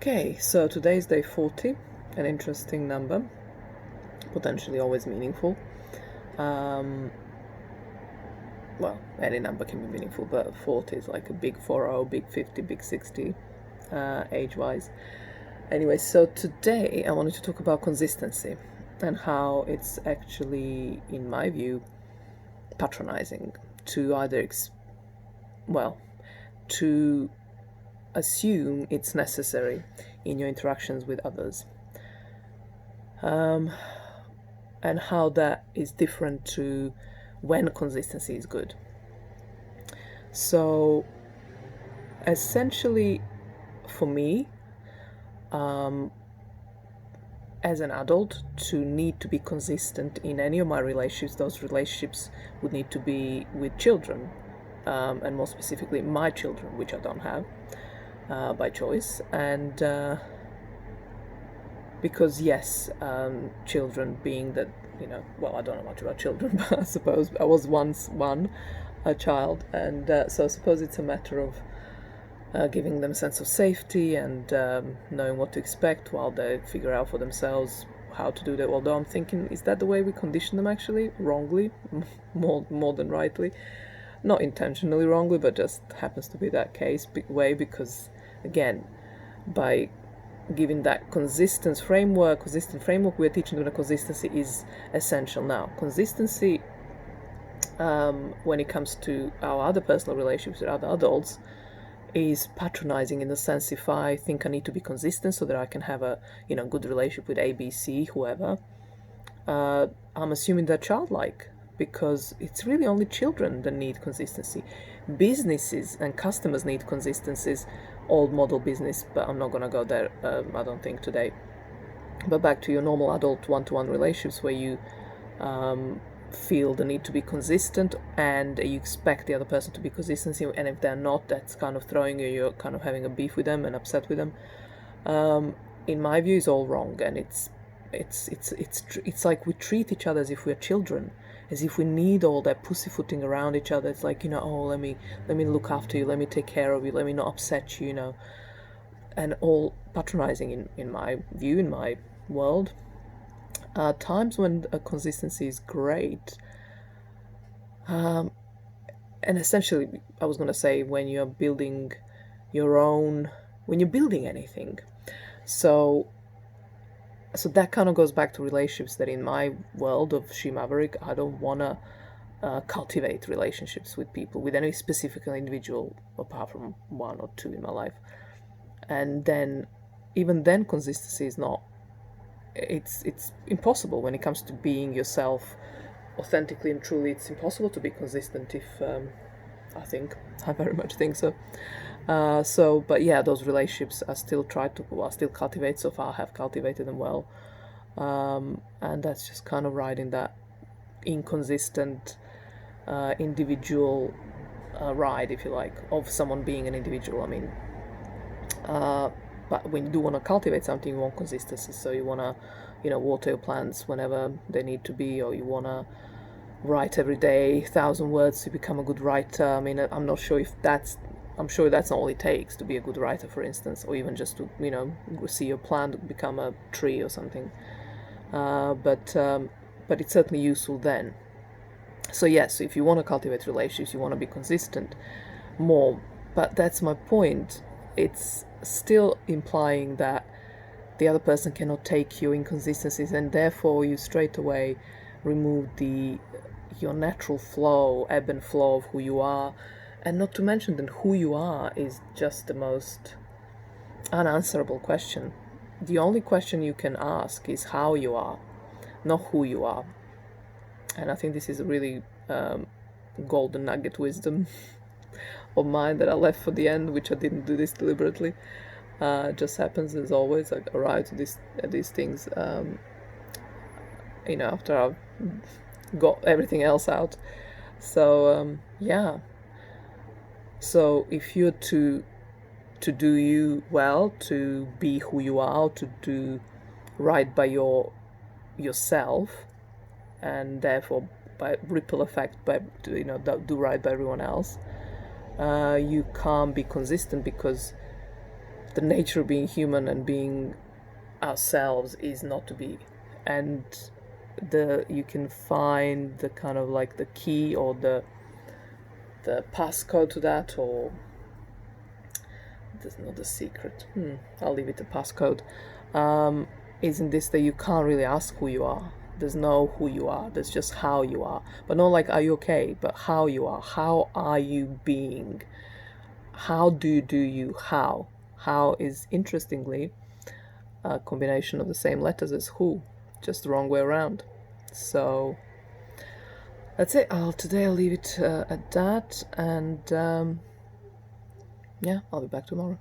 Okay, so today is day 40, an interesting number, potentially always meaningful. Um, well, any number can be meaningful, but 40 is like a big 40, big 50, big 60, age-wise. Anyway, so today I wanted to talk about consistency and how it's actually, in my view, patronizing to either, to assume it's necessary in your interactions with others, and how that is different to when consistency is good. So essentially, for me, as an adult, to need to be consistent in any of my relationships, those relationships would need to be with children, and more specifically my children, which I don't have by choice. And because yes, children being that, I don't know much about children, but I suppose I was once a child, and so I suppose it's a matter of giving them a sense of safety and knowing what to expect while they figure out for themselves how to do that. Although I'm thinking, is that the way we condition them actually? Wrongly, more than rightly. Not intentionally wrongly, but just happens to be that case way, because again, by giving that consistent framework, we're teaching them that consistency is essential. Now, consistency, when it comes to our other personal relationships with other adults, is patronizing in the sense, if I think I need to be consistent so that I can have a good relationship with ABC, whoever, I'm assuming they're childlike, because it's really only children that need consistency. Businesses and customers need consistencies, old model business, but I'm not going to go there, I don't think, today. But back to your normal adult one-to-one relationships, where you feel the need to be consistent and you expect the other person to be consistent, and if they're not, that's kind of throwing you, you're kind of having a beef with them and upset with them. In my view, is all wrong, and it's like we treat each other as if we're children, as if we need all that pussyfooting around each other. It's like, oh, let me look after you, let me take care of you, let me not upset you, and all patronizing in my view, in my world. Times when consistency is great, and essentially, I was going to say, when you're building anything. So that kind of goes back to relationships, that in my world of She Maverick, I don't want to cultivate relationships with people, with any specific individual, apart from one or two in my life. And then, even then, consistency is not, it's impossible when it comes to being yourself authentically and truly. It's impossible to be consistent if I very much think so. But yeah, those relationships I still cultivate. So far, I have cultivated them well, and that's just kind of riding that inconsistent individual ride, if you like, of someone being an individual. I mean, but when you do want to cultivate something, you want consistency. So you want to, water your plants whenever they need to be, or you want to write every day 1,000 words to become a good writer. I mean, I'm sure that's not all it takes to be a good writer, for instance, or even just to, see your plant become a tree or something. But it's certainly useful then. So yes, if you want to cultivate relationships, you want to be consistent more. But that's my point. It's still implying that the other person cannot take your inconsistencies, and therefore you straight away remove your natural flow, ebb and flow of who you are. And not to mention that who you are is just the most unanswerable question. The only question you can ask is how you are, not who you are. And I think this is a really golden nugget wisdom of mine that I left for the end, which I didn't do this deliberately. It just happens, as always. I arrive to these things, after I've got everything else out. So yeah. So if you're to do you well, to be who you are, to do right by yourself, and therefore by ripple effect, do right by everyone else, you can't be consistent, because the nature of being human and being ourselves is not to be. And you can find the kind of like the key or the passcode to that, or there's not the secret. I'll leave it a passcode. Isn't this that you can't really ask who you are? There's no who you are. There's just how you are. But not like are you okay, but how you are. How are you being? How do you? How? How is interestingly a combination of the same letters as who, just the wrong way around. So that's it. Today I'll leave it at that, and yeah, I'll be back tomorrow.